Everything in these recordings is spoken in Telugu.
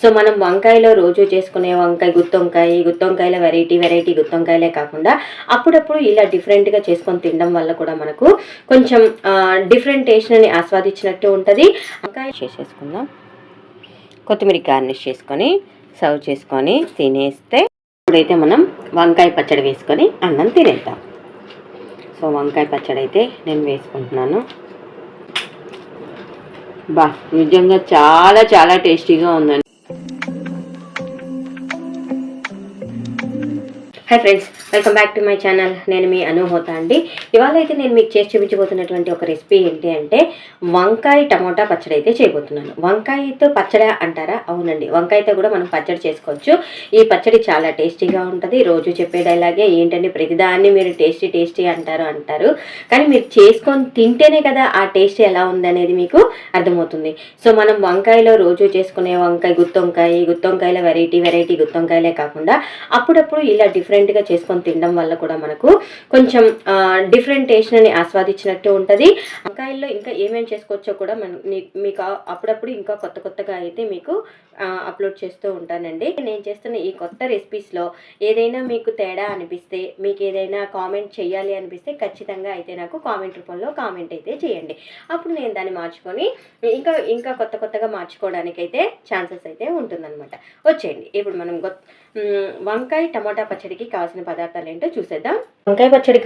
సో మనం వంకాయలో రోజు చేసుకునే వంకాయ గుత్తొంకాయల వెరైటీ గుత్తొంకాయలే కాకుండా అప్పుడప్పుడు ఇలా డిఫరెంట్గా చేసుకొని తినడం వల్ల కూడా మనకు కొంచెం డిఫరెంట్ టేస్ట్ని ఆస్వాదించినట్టు ఉంటుంది. వంకాయ చేసేసుకుందాం, కొత్తిమీర గార్నిష్ చేసుకొని సర్వ్ చేసుకొని తినేస్తే ఇప్పుడైతే మనం వంకాయ పచ్చడి వేసుకొని అన్నం తినేద్దాం. సో వంకాయ పచ్చడి అయితే నేను వేసుకుంటున్నాను. నిజంగా చాలా చాలా టేస్టీగా ఉందండి. Hi friends, welcome back to my channel. నేను మీ హోతా అండి. ఇవాళ అయితే నేను మీకు చేసి చూపించబోతున్నటువంటి ఒక రెసిపీ ఏంటి అంటే వంకాయ టమోటా పచ్చడి అయితే చేయబోతున్నాను. వంకాయతో పచ్చడి అంటారా? అవునండి, వంకాయతో కూడా మనం పచ్చడి చేసుకోవచ్చు. ఈ పచ్చడి చాలా టేస్టీగా ఉంటుంది. రోజు చెప్పే డైలాగే ఏంటంటే ప్రతిదాన్ని మీరు టేస్టీ అంటారు, కానీ మీరు చేసుకొని తింటేనే కదా ఆ టేస్ట్ ఎలా ఉందనేది మీకు అర్థమవుతుంది. సో మనం వంకాయలో రోజు చేసుకునే గుత్తొంకాయల వెరైటీ గుత్తొంకాయలే కాకుండా అప్పుడప్పుడు ఇలా డిఫరెంట్గా చేసుకొని తినడం వల్ల కూడా మనకు కొంచెం డిఫరెంట్ టేస్ట్ని ఆస్వాదించినట్టు ఉంటుంది. వంకాయల్లో ఇంకా ఏమేమి చేసుకోవచ్చో కూడా మీకు అప్పుడప్పుడు ఇంకా కొత్తగా అయితే మీకు అప్లోడ్ చేస్తూ ఉంటానండి. నేను చేస్తున్న ఈ కొత్త రెసిపీస్లో ఏదైనా మీకు తేడా అనిపిస్తే, మీకు ఏదైనా కామెంట్ చేయాలి అనిపిస్తే ఖచ్చితంగా అయితే నాకు కామెంట్ రూపంలో కామెంట్ అయితే చేయండి. అప్పుడు నేను దాన్ని మార్చుకొని ఇంకా కొత్తగా మార్చుకోవడానికి అయితే ఛాన్సెస్ అయితే ఉంటుందన్నమాట. వచ్చేయండి, ఇప్పుడు మనం వంకాయ టమాటా పచ్చడికి కావాల్సిన పదార్థాలు ఏంటో చూసేద్దాం. వంకాయ పచ్చడి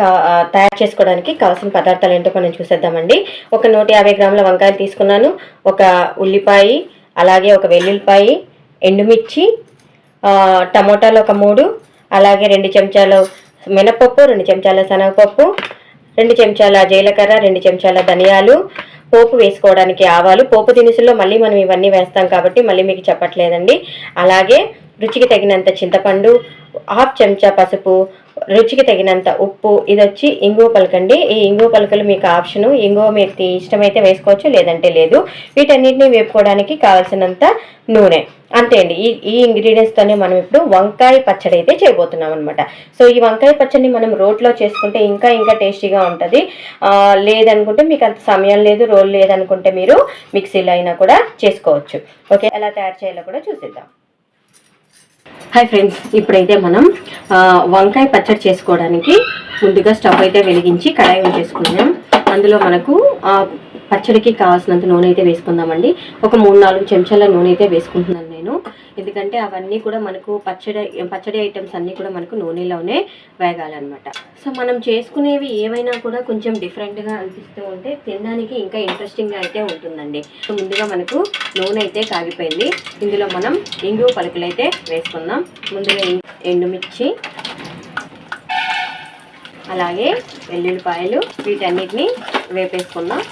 తయారు చేసుకోవడానికి కావాల్సిన పదార్థాలు ఏంటో మనం చూసేద్దామండి. ఒక 150 గ్రాముల వంకాయలు తీసుకున్నాను, ఒక ఉల్లిపాయ, అలాగే ఒక వెల్లుల్లిపాయ, ఎండుమిర్చి, టమోటాలు ఒక 3, అలాగే 2 చెంచాలు మినపప్పు, 2 చెంచాల శనగపప్పు, 2 చెంచాల జీలకర్ర, 2 చెంచాల ధనియాలు, పోపు వేసుకోవడానికి ఆవాలు. పోపు దినుసుల్లో మళ్ళీ మనం ఇవన్నీ వేస్తాం కాబట్టి మళ్ళీ మీకు చెప్పట్లేదండి. అలాగే రుచికి తగినంత చింతపండు, 1/2 చెంచా పసుపు, రుచికి తగినంత ఉప్పు. ఇది వచ్చి ఇంగువ పలకండి. ఈ ఇంగువ పలకలు మీకు ఆప్షను. ఇంగువ మీకు ఇష్టమైతే వేసుకోవచ్చు, లేదంటే లేదు. వీటన్నిటిని వేపుకోవడానికి కావాల్సినంత నూనె. అంతే అండి. ఈ ఇంగ్రీడియంట్స్తోనే మనం ఇప్పుడు వంకాయ పచ్చడి అయితే చేయబోతున్నాం అనమాట. సో ఈ వంకాయ పచ్చడిని మనం రోట్లో చేసుకుంటే ఇంకా టేస్టీగా ఉంటుంది. లేదనుకుంటే మీకు అంత సమయం లేదు, రోల్ లేదనుకుంటే మీరు మిక్సీలో అయినా కూడా చేసుకోవచ్చు. ఓకే, ఎలా తయారు చేయాలో కూడా చూసేద్దాం. హాయ్ ఫ్రెండ్స్, ఇప్పుడైతే మనం వంకాయ పచ్చడి చేసుకోవడానికి ముందుగా స్టవ్ అయితే వెలిగించి కడాయి వేసుకుందాం. అందులో మనకు పచ్చడికి కావాల్సినంత నూనె అయితే వేసుకుందామండి. ఒక 3-4 చెంచాల నూనె అయితే వేసుకుంటున్నాను నేను. ఎందుకంటే అవన్నీ కూడా మనకు పచ్చడి ఐటమ్స్ అన్నీ కూడా మనకు నూనెలోనే వేగాలన్నమాట. సో మనం చేసుకునేవి ఏమైనా కూడా కొంచెం డిఫరెంట్గా అనిపిస్తూ ఉంటే తినడానికి ఇంకా ఇంట్రెస్టింగ్గా అయితే ఉంటుందండి. సో ముందుగా మనకు నూనె అయితే కాగిపోయింది. ఇందులో మనం ఇంగువ పలుకులు అయితే వేసుకుందాం. ముందుగా ఎండుమిర్చి, అలాగే వెల్లుల్లిపాయలు, వీటన్నిటిని వేపేసుకుందాం.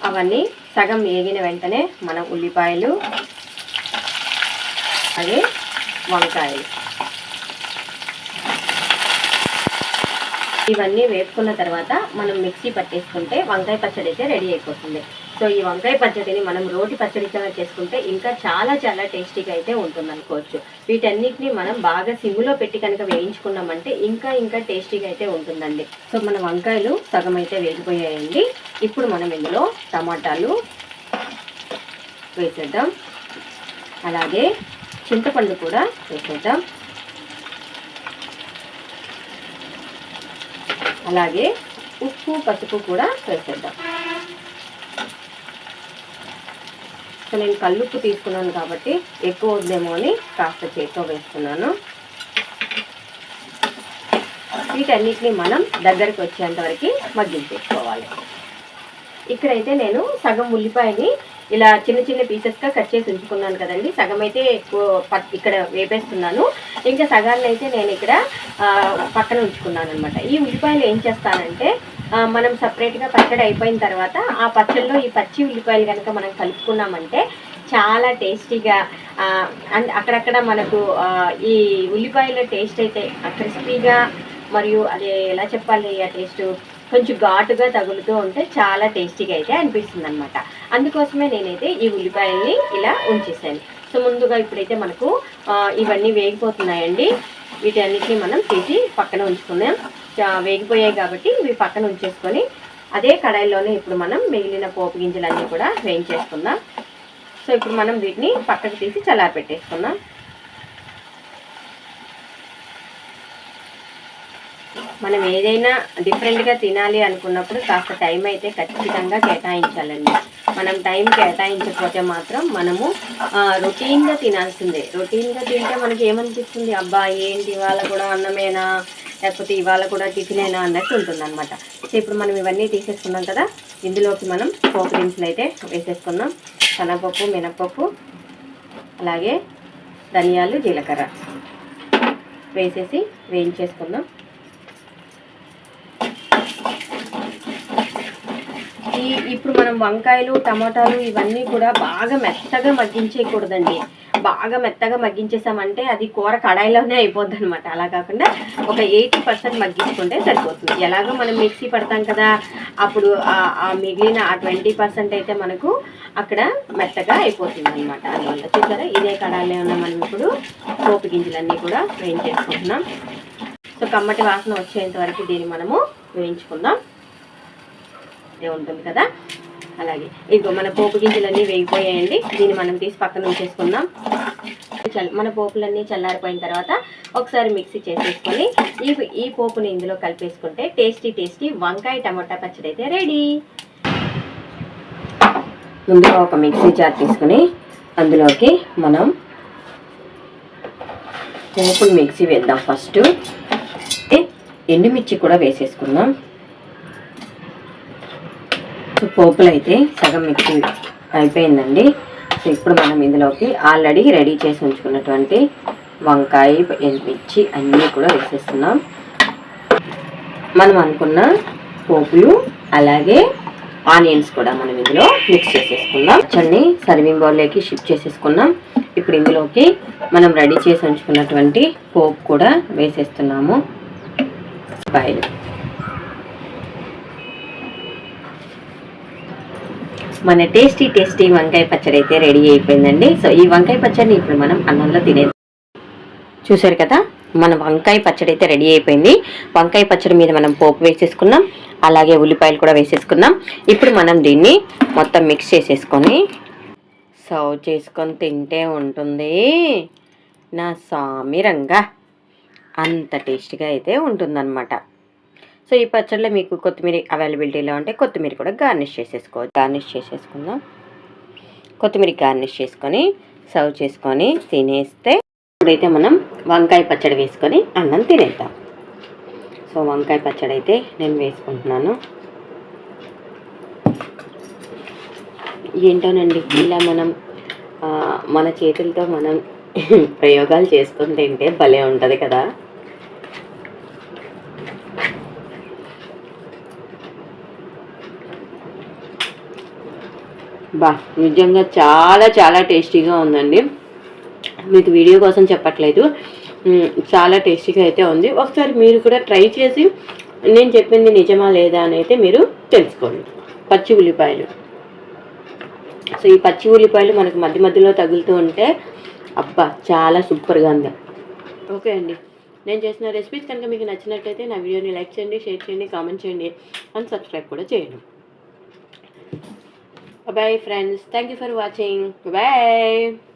అవన్నీ సగం వేగిన వెంటనే మనం ఉల్లిపాయలు, అలాగే వంకాయలు ఇవన్నీ వేపుకున్న తర్వాత మనం మిక్సీ పట్టేసుకుంటే వంకాయ పచ్చడి అయితే రెడీ అయిపోతుంది. సో ఈ వంకాయ పచ్చడిని మనం రోటి పచ్చడిగా చేసుకుంటే ఇంకా చాలా టేస్టీగా అయితే ఉంటుంది అనుకోవచ్చు. వీటన్నిటిని మనం బాగా సిమ్లో పెట్టి కనుక వేయించుకున్నామంటే ఇంకా టేస్టీగా అయితే ఉంటుందండి. సో మన వంకాయలు సగం అయితే వేగిపోయాయండి. ఇప్పుడు మనం ఇందులో టమాటాలు వేసేద్దాం, అలాగే చింతపండు కూడా వేసేద్దాం, అలాగే ఉప్పు పసుపు కూడా వేసేద్దాం. సో నేను కల్లుప్పు తీసుకున్నాను కాబట్టి ఎక్కువ వద్దేమో అని కాస్త చేతితో వేస్తున్నాను. వీటన్నిటిని మనం దగ్గరికి వచ్చేంత వరకు మగ్గించేసుకోవాలి. ఇక్కడైతే నేను సగం ఉల్లిపాయని ఇలా చిన్న పీసెస్గా కట్ చేసి ఉంచుకున్నాను కదండి. సగం అయితే ఇక్కడ వేపేస్తున్నాను, ఇంకా సగాన్ని అయితే నేను ఇక్కడ పక్కన ఉంచుకున్నాను అనమాట. ఈ ఉల్లిపాయలు ఏం చేస్తానంటే మనం సపరేట్గా పచ్చడి అయిపోయిన తర్వాత ఆ పచ్చడిలో ఈ పచ్చి ఉల్లిపాయలు కనుక మనం కలుపుకున్నామంటే చాలా టేస్టీగా అండ్ అక్కడక్కడ మనకు ఈ ఉల్లిపాయల టేస్ట్ అయితే క్రిస్పీగా, మరియు అది ఎలా చెప్పాలి, ఆ టేస్ట్ కొంచెం ఘాటుగా తగులుతూ ఉంటే చాలా టేస్టీగా అయితే అనిపిస్తుంది అనమాట. అందుకోసమే నేనైతే ఈ ఉల్లిపాయల్ని ఇలా ఉంచేసాను. సో ముందుగా ఇప్పుడైతే మనకు ఇవన్నీ వేగిపోతున్నాయండి. వీటన్నిటిని మనం తీసి పక్కన ఉంచుకున్నాం. వేగిపోయాయి కాబట్టి ఇవి పక్కన ఉంచేసుకొని అదే కడాయిలోనే ఇప్పుడు మనం మిగిలిన పోపు గింజలన్నీ కూడా వేయించేసుకుందాం. సో ఇప్పుడు మనం వీటిని పక్కకు తీసి చల్లారి పెట్టేసుకుందాం. మనం ఏదైనా డిఫరెంట్గా తినాలి అనుకున్నప్పుడు కాస్త టైం అయితే ఖచ్చితంగా కేటాయించాలండి. మనం టైం కేటాయించకపోతే మాత్రం మనము రొటీన్గా తినాల్సిందే. రొటీన్గా తింటే మనకి ఏమనిపిస్తుంది, అబ్బా ఏంటి ఇవాళ కూడా అన్నమేనా, లేకపోతే ఇవాళ కూడా టిఫినేనా అన్నట్టు ఉంటుందన్నమాట. సో ఇప్పుడు మనం ఇవన్నీ తీసేసుకున్నాం కదా, ఇందులోకి మనం పోపు దినుసులు అయితే వేసేసుకుందాం. శనగపప్పు, మినపప్పు, అలాగే ధనియాలు, జీలకర్ర వేసేసి వేయించేసుకుందాం. ఇప్పుడు మనం వంకాయలు, టమాటాలు ఇవన్నీ కూడా బాగా మెత్తగా మగ్గించేయకూడదండి. బాగా మెత్తగా మగ్గించేసామంటే అది కూర కడాయిలోనే అయిపోద్ది అనమాట. అలా కాకుండా ఒక 80% మగ్గించుకుంటే సరిపోతుంది. ఎలాగో మనం మిక్సీ పడతాం కదా, అప్పుడు ఆ మిగిలిన ఆ 20% అయితే మనకు అక్కడ మెత్తగా అయిపోతుంది అనమాట. అందువల్ల చూసారా, ఇదే కడాయిలో ఉన్న మనం ఇప్పుడు పోపు గింజలన్నీ కూడా వేయించేసుకుంటున్నాం. సో కమ్మటి వాసన వచ్చేంత వరకు దీన్ని మనము వేయించుకుందాం. ఉంటుంది కదా, అలాగే ఇదిగో మన పోపు గింజలన్నీ వేగిపోయాయండి. దీన్ని మనం తీసి పక్కన ఉంచేసుకుందాం. మన పోపులన్నీ చల్లారిపోయిన తర్వాత ఒకసారి మిక్సీ చేసేసుకొని ఈ పోపుని ఇందులో కలిపేసుకుంటే టేస్టీ వంకాయ టమాటా పచ్చడి అయితే రెడీ. ముందుగా ఒక మిక్సీ జార్ తీసుకుని అందులోకి మనం పోపుని మిక్సీ వేద్దాం. ఫస్ట్ ఎండుమిర్చి కూడా వేసేసుకుందాం. సో పోపులు అయితే సగం మిక్సీ అయిపోయిందండి. సో ఇప్పుడు మనం ఇందులోకి ఆల్రెడీ రెడీ చేసి ఉంచుకున్నటువంటి వంకాయ, ఎండుమిర్చి అన్నీ కూడా వేసేస్తున్నాం. మనం అనుకున్న పోపులు అలాగే ఆనియన్స్ కూడా మనం ఇందులో మిక్స్ చేసేసుకుందాం. చట్నీ సర్వింగ్ బౌల్లోకి షిఫ్ట్ చేసేసుకున్నాం. ఇప్పుడు ఇందులోకి మనం రెడీ చేసి ఉంచుకున్నటువంటి పోపు కూడా వేసేస్తున్నాము. బాయిల్ మన టేస్టీ వంకాయ పచ్చడి అయితే రెడీ అయిపోయిందండి. సో ఈ వంకాయ పచ్చడిని ఇప్పుడు మనం అన్నంలో తినేది. చూసారు కదా, మన వంకాయ పచ్చడి అయితే రెడీ అయిపోయింది. వంకాయ పచ్చడి మీద మనం పోపు వేసేసుకున్నాం, అలాగే ఉల్లిపాయలు కూడా వేసేసుకున్నాం. ఇప్పుడు మనం దీన్ని మొత్తం మిక్స్ చేసేసుకొని సర్వ్ చేసుకొని తింటే ఉంటుంది నా సామిరంగా, అంత టేస్టీగా అయితే ఉంటుందన్నమాట. సో ఈ పచ్చడిలో మీకు కొత్తిమీర అవైలబిలిటీలో ఉంటే కొత్తిమీర కూడా గార్నిష్ చేసేసుకోవచ్చు. గార్నిష్ చేసేసుకుందాం. కొత్తిమీర గార్నిష్ చేసుకొని సర్వ్ చేసుకొని తినేస్తే ఇప్పుడైతే మనం వంకాయ పచ్చడి వేసుకొని అన్నం తినేద్దాం. సో వంకాయ పచ్చడి అయితే నేను వేసుకుంటున్నాను. ఏంటోనండి, ఇలా మనం మన చేతులతో మనం ప్రయోగాలు చేసుకొని తింటే భలే ఉంటుంది కదా. నిజంగా చాలా టేస్టీగా ఉందండి. మీకు వీడియో కోసం చెప్పట్లేదు, చాలా టేస్టీగా అయితే ఉంది. ఒకసారి మీరు కూడా ట్రై చేసి నేను చెప్పింది నిజమా లేదా అని అయితే మీరు తెలుసుకోండి. పచ్చి ఉల్లిపాయలు, సో ఈ పచ్చి ఉల్లిపాయలు మనకు మధ్యలో తగులుతూ ఉంటే అబ్బా చాలా సూపర్గా ఉంది. ఓకే అండి, నేను చేసిన రెసిపీస్ కనుక మీకు నచ్చినట్లయితే నా వీడియోని లైక్ చేయండి, షేర్ చేయండి, కామెంట్ చేయండి అండ్ సబ్స్క్రైబ్ కూడా చేయండి. Bye friends, thank you for watching. Bye.